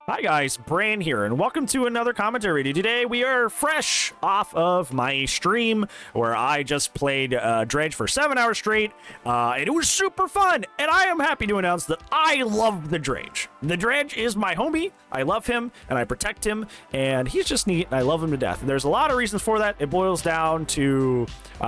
Hi guys, Bran here, and welcome to another commentary video. Today we are fresh off of my stream where I just played Dredge for 7 hours straight, and it was super fun, and I am happy to announce that I love the Dredge. The Dredge is my homie, I love him, and I protect him, and he's just neat, and I love him to death. And there's a lot of reasons for that. It boils down to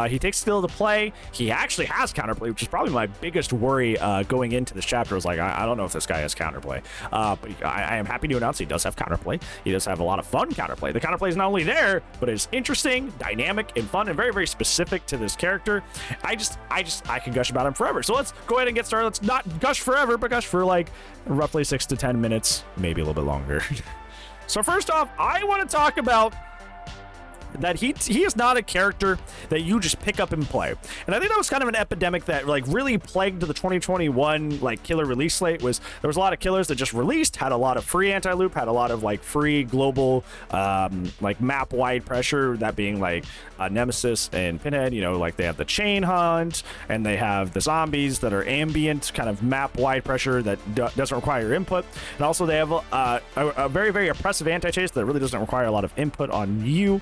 he takes skill to play. He actually has counterplay, which is probably my biggest worry going into this chapter. I was like, I don't know if this guy has counterplay, but I am happy to announce he does have counterplay. He does have a lot of fun counterplay. The counterplay is not only there, but it's interesting, dynamic, and fun, and very, very specific to this character. I can gush about him forever. So let's go ahead and get started. Let's not gush forever, but gush for like roughly 6 to 10 minutes, maybe a little bit longer. So first off, I want to talk about that he is not a character that you just pick up and play. And I think that was kind of an epidemic that like really plagued the 2021 like killer release slate. Was there was a lot of killers that just released, had a lot of free anti-loop, had a lot of like free global like map wide pressure, that being like Nemesis and Pinhead. You know, like they have the chain hunt and they have the zombies that are ambient kind of map wide pressure that doesn't require input, and also they have a very, very oppressive anti-chase that really doesn't require a lot of input on you.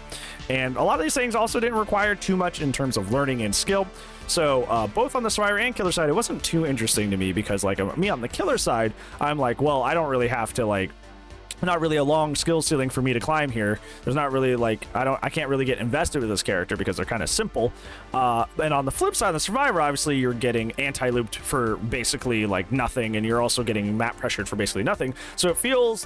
And a lot of these things also didn't require too much in terms of learning and skill. So both on the survivor and killer side, it wasn't too interesting to me because like me on the killer side, I'm like, well, I don't really have to like, not really a long skill ceiling for me to climb here. There's not really like, I can't really get invested with this character because they're kind of simple. And on the flip side of the survivor, obviously you're getting anti-looped for basically like nothing, and you're also getting map pressured for basically nothing. So it feels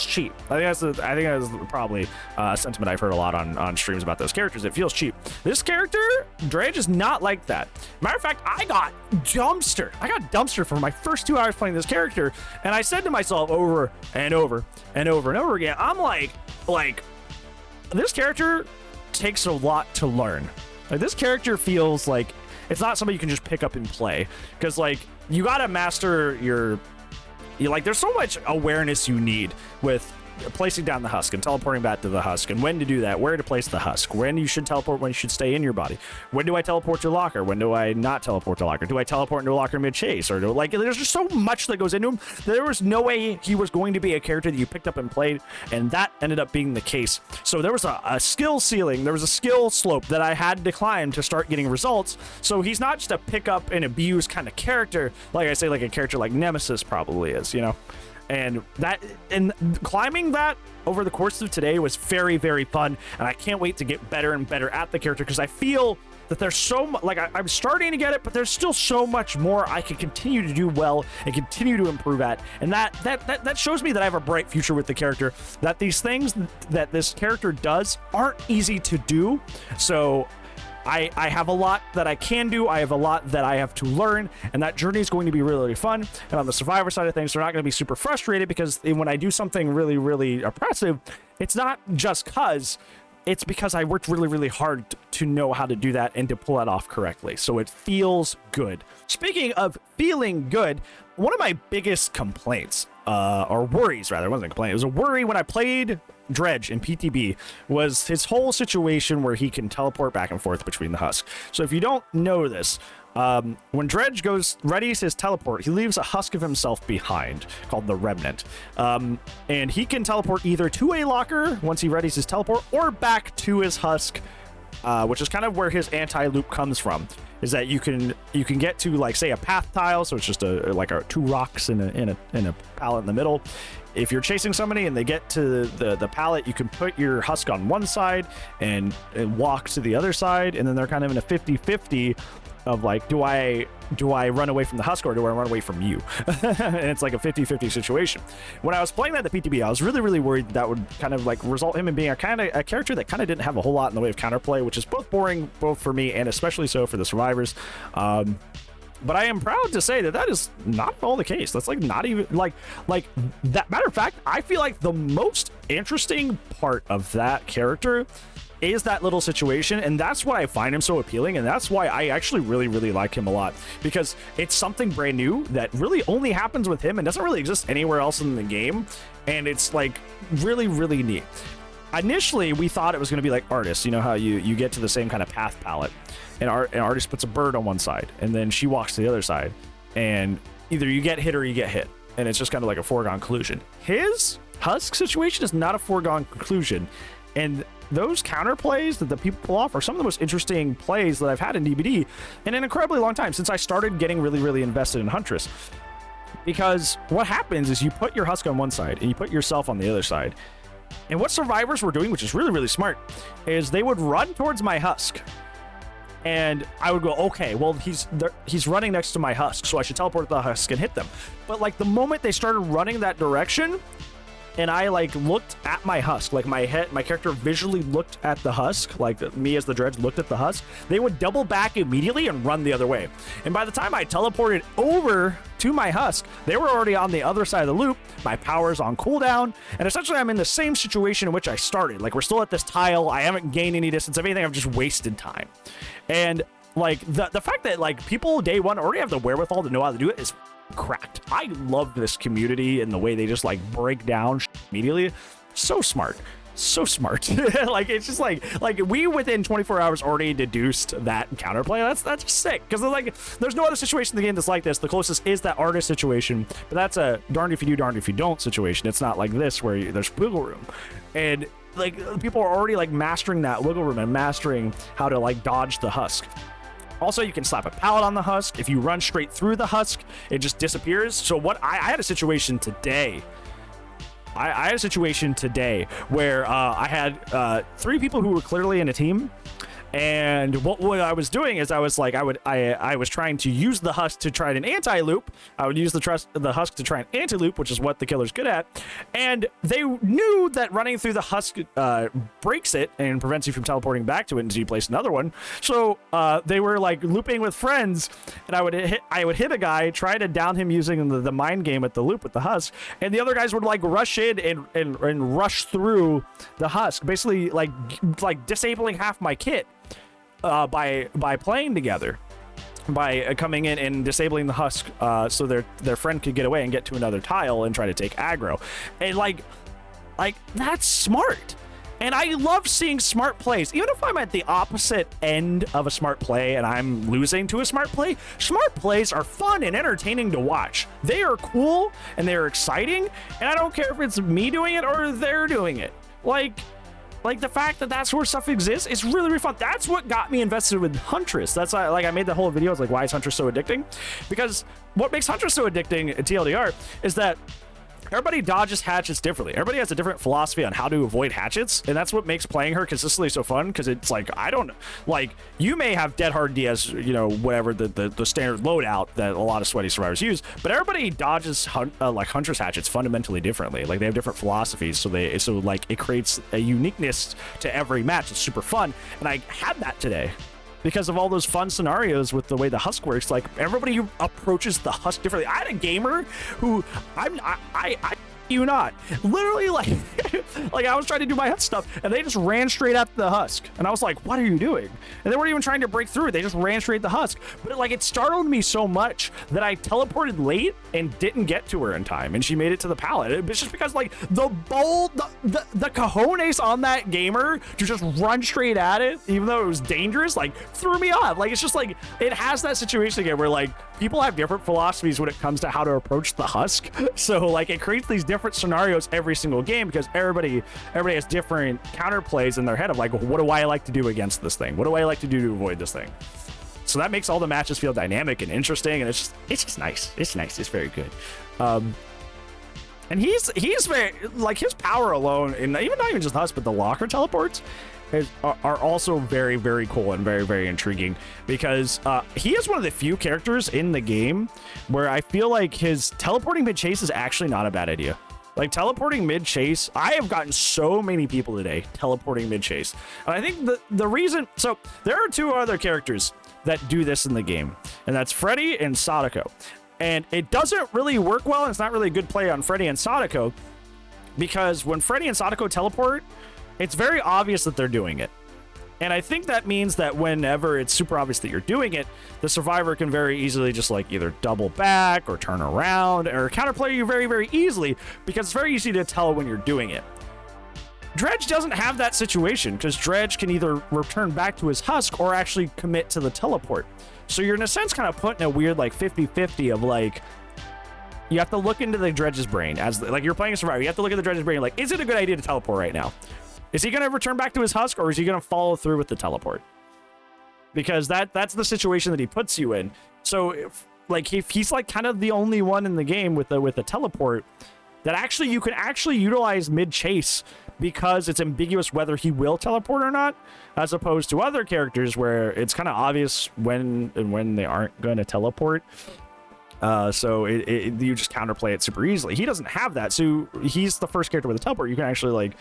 cheap. I think that's probably a sentiment I've heard a lot on streams about those characters. It feels cheap. This character, Dredge, is not like that. Matter of fact, I got dumpstered for my first 2 hours playing this character, and I said to myself over and over and over and over again, I'm like this character takes a lot to learn. Like this character feels like it's not somebody you can just pick up and play, because like you gotta master like there's so much awareness you need with placing down the husk and teleporting back to the husk, and when to do that, where to place the husk, when you should teleport, when you should stay in your body, when do I teleport to locker, when do I not teleport to locker, do I teleport into a locker mid chase, or do like there's just so much that goes into him. There was no way he was going to be a character that you picked up and played, and that ended up being the case. So there was a skill ceiling, there was a skill slope that I had to climb to start getting results. So he's not just a pick up and abuse kind of character, like I say, like a character like Nemesis probably is, you know. And climbing that over the course of today was very, very fun, and I can't wait to get better and better at the character, because I feel that there's so much, like I'm starting to get it, but there's still so much more I can continue to do well and continue to improve at, and that shows me that I have a bright future with the character, that these things that this character does aren't easy to do. So I have a lot that I can do. I have a lot that I have to learn, and that journey is going to be really, really fun. And on the survivor side of things, they're not going to be super frustrated, because when I do something really, really oppressive, it's not just it's because I worked really, really hard to know how to do that and to pull that off correctly. So it feels good. Speaking of feeling good, one of my biggest complaints, or worries rather, it wasn't a complaint, it was a worry when I played Dredge in PTB, was his whole situation where he can teleport back and forth between the husk. So if you don't know this, when Dredge readies his teleport, he leaves a husk of himself behind called the Remnant, and he can teleport either to a locker once he readies his teleport, or back to his husk, which is kind of where his anti-loop comes from. Is that you can get to, like, say, a path tile, so it's just like two rocks in a pallet in the middle. If you're chasing somebody and they get to the pallet, you can put your husk on one side and walk to the other side, and then they're kind of in a 50-50 of like, do I run away from the husk, or do I run away from you? And it's like a 50-50 situation. When I was playing that at the PTB, I was really, really worried that would kind of like result him in being a character that kind of didn't have a whole lot in the way of counterplay, which is both boring, both for me and especially so for the survivors. But I am proud to say that is not all the case. That's like not even like that. Matter of fact, I feel like the most interesting part of that character is that little situation, and that's why I find him so appealing, and that's why I actually really, really like him a lot, because it's something brand new that really only happens with him and doesn't really exist anywhere else in the game, and it's like really, really neat. Initially, we thought it was going to be like Artist. You know how you get to the same kind of path palette, and Artist puts a bird on one side, and then she walks to the other side, and either you get hit or you get hit, and it's just kind of like a foregone conclusion. His husk situation is not a foregone conclusion. And those counter plays that the people pull off are some of the most interesting plays that I've had in DBD in an incredibly long time, since I started getting really, really invested in Huntress. Because what happens is you put your husk on one side and you put yourself on the other side. And what survivors were doing, which is really, really smart, is they would run towards my husk. And I would go, okay, well, he's running next to my husk, so I should teleport the husk and hit them. But like the moment they started running that direction, and I like looked at my husk, like my character visually looked at the husk, like me as the Dredge looked at the husk, they would double back immediately and run the other way. And by the time I teleported over to my husk, they were already on the other side of the loop. My power's on cooldown, and essentially I'm in the same situation in which I started. Like, we're still at this tile. I haven't gained any distance. If anything, I've just wasted time. And like the fact that like people day one already have the wherewithal to know how to do it is cracked. I love this community and the way they just like break down immediately. So smart. Like, it's just like we within 24 hours already deduced that counterplay. That's just sick, because like there's no other situation in the game that's like this. The closest is that artist situation, but that's a darned if you do, darned if you don't situation. It's not like this where there's wiggle room, and like people are already like mastering that wiggle room and mastering how to like dodge the husk. Also, you can slap a pallet on the husk. If you run straight through the husk, it just disappears. So what I had a situation today. I had a situation today where I had 3 people who were clearly in a team. And what I was doing is I was like, I was trying to use the husk to try an anti-loop. I would use the husk to try an anti-loop, which is what the killer's good at. And they knew that running through the husk breaks it and prevents you from teleporting back to it until you place another one. So they were like looping with friends, and I would hit a guy, try to down him using the mind game at the loop with the husk, and the other guys would like rush in and rush through the husk, basically like disabling half my kit. By playing together, by coming in and disabling the husk so their friend could get away and get to another tile and try to take aggro. And like that's smart. And I love seeing smart plays. Even if I'm at the opposite end of a smart play and I'm losing to a smart plays are fun and entertaining to watch. They are cool and they're exciting, and I don't care if it's me doing it or they're doing it. Like the fact that that sort of stuff exists is really, really fun. That's what got me invested with Huntress. That's why, like, I made the whole video. I was like, why is Huntress so addicting? Because what makes Huntress so addicting, TLDR, is that everybody dodges hatchets differently. Everybody has a different philosophy on how to avoid hatchets, and that's what makes playing her consistently so fun, because it's like, I don't, like, you may have dead hard DS, you know, whatever the standard loadout that a lot of sweaty survivors use, but everybody dodges like Huntress hatchets fundamentally differently. Like, they have different philosophies, so like it creates a uniqueness to every match. It's super fun, and I had that today. Because of all those fun scenarios with the way the husk works, like everybody approaches the husk differently. I had a gamer who I you not literally like like I was trying to do my husk stuff and they just ran straight at the husk, and I was like, what are you doing? And they weren't even trying to break through it. They just ran straight at the husk. But it startled me so much that I teleported late and didn't get to her in time, and she made it to the pallet. It's just because like the cojones on that gamer to just run straight at it, even though it was dangerous, like threw me off. Like, it's just like, it has that situation again where like people have different philosophies when it comes to how to approach the husk. So like it creates these different scenarios every single game, because everybody has different counterplays in their head of like, what do I like to do against this thing? What do I like to do to avoid this thing? So that makes all the matches feel dynamic and interesting, and it's just nice. It's nice. It's very good. And he's very, like, his power alone, and even not even just us, but the locker teleports are also very, very cool and very, very intriguing, because he is one of the few characters in the game where I feel like his teleporting mid-chase is actually not a bad idea. Like, teleporting mid-chase, I have gotten so many people today teleporting mid-chase. And I think the reason, so there are 2 other characters that do this in the game, and that's Freddy and Sadako. And it doesn't really work well, and it's not really a good play on Freddy and Sadako, because when Freddy and Sadako teleport, it's very obvious that they're doing it. And I think that means that whenever it's super obvious that you're doing it, the survivor can very easily just like either double back or turn around or counterplay you very, very easily, because it's very easy to tell when you're doing it. Dredge doesn't have that situation, because Dredge can either return back to his husk or actually commit to the teleport. So you're in a sense kind of put in a weird like 50-50 of like, you have to look into the Dredge's brain as like you're playing a survivor. You have to look at the Dredge's brain like, is it a good idea to teleport right now? Is he going to return back to his husk, or is he going to follow through with the teleport? Because that's the situation that he puts you in. So if he's like kind of the only one in the game with the teleport that actually you can actually utilize mid chase, because it's ambiguous whether he will teleport or not, as opposed to other characters where it's kind of obvious when and when they aren't going to teleport. So you just counterplay it super easily. He doesn't have that, so he's the first character with a teleport. You can actually like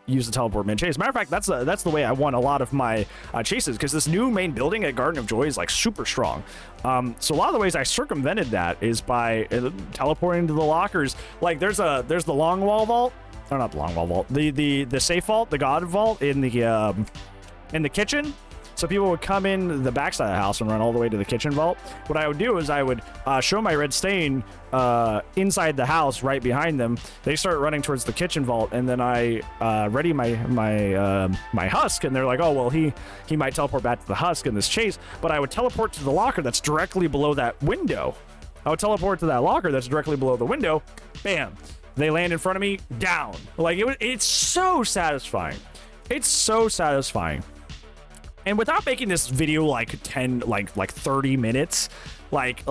use the teleport mid chase. Matter of fact, that's the way I won a lot of my chases, because this new main building at Garden of Joy is like super strong. So a lot of the ways I circumvented that is by teleporting to the lockers. Like there's the long wall vault, or not the long wall vault, the safe vault, the god vault in the kitchen. So people would come in the backside of the house and run all the way to the kitchen vault. What I would do is I would show my red stain inside the house right behind them. They start running towards the kitchen vault, and then I ready my husk, and they're like, oh, well, he might teleport back to the husk in this chase. But I would teleport to the locker that's directly below that window. I would teleport to that locker that's directly below the window. Bam. They land in front of me, down. Like, it's so satisfying. It's so satisfying. And without making this video like 30 minutes, like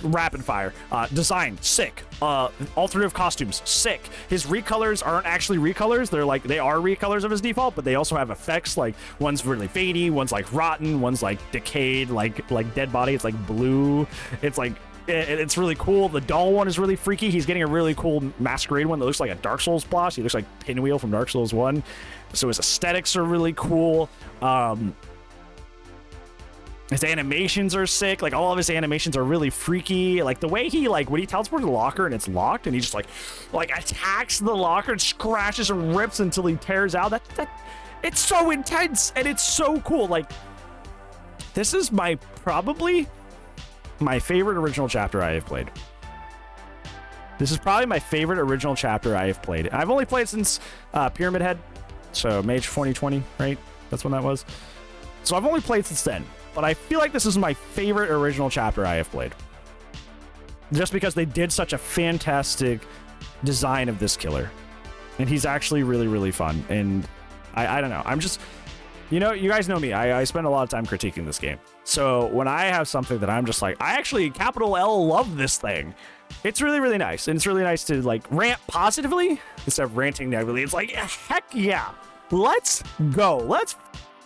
rapid fire, design sick, alternative costumes sick. His recolors aren't actually recolors; they are recolors of his default, but they also have effects. Like one's really fadey, one's like rotten, one's like decayed, like dead body. It's like blue. It's like it's really cool. The doll one is really freaky. He's getting a really cool masquerade one that looks like a Dark Souls boss. He looks like Pinwheel from Dark Souls 1. So his aesthetics are really cool. His animations are sick. Like all of his animations are really freaky. Like the way he when he teleports to the locker and it's locked, and he just like attacks the locker and scratches and rips until he tears out. That it's so intense and it's so cool. Like this is probably my favorite original chapter I have played. This is probably my favorite original chapter I have played. I've only played since Pyramid Head, so Mage 2020, right? That's when that was. So I've only played since then. But I feel like this is my favorite original chapter I have played. Just because they did such a fantastic design of this killer. And he's actually really, really fun. And I don't know. I'm just... You know, you guys know me. I spend a lot of time critiquing this game. So when I have something that I'm just like, I actually, capital L, love this thing. It's really, really nice. And it's really nice to like rant positively instead of ranting negatively. It's like, heck yeah. Let's go. Let's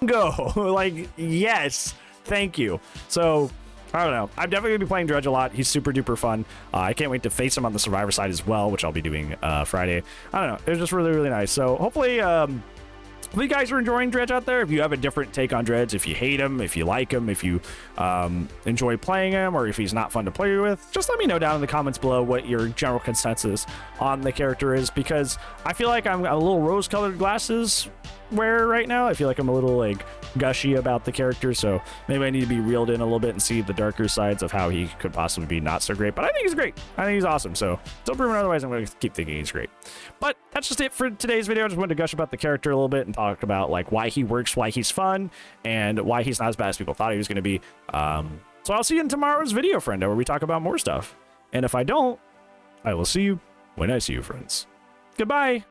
go. Like, yes. Thank you. So, I don't know. I'm definitely going to be playing Dredge a lot. He's super duper fun. I can't wait to face him on the Survivor side as well, which I'll be doing Friday. I don't know. It was just really, really nice. So, hopefully, you guys are enjoying Dredge out there. If you have a different take on Dredge, if you hate him, if you like him, if you enjoy playing him, or if he's not fun to play with, just let me know down in the comments below what your general consensus on the character is, because I feel like I'm a little rose-colored glasses wear right now. I feel like I'm a little like gushy about the character, so maybe I need to be reeled in a little bit and see the darker sides of how he could possibly be not so great. But I think he's great. I think he's awesome. So don't prove it otherwise. I'm going to keep thinking he's great. But that's just it for today's video. I just wanted to gush about the character a little bit and talk about like why he works, why he's fun, and why he's not as bad as people thought he was going to be. So I'll see you in tomorrow's video, friendo, where we talk about more stuff. And if I don't, I will see you when I see you, friends. Goodbye.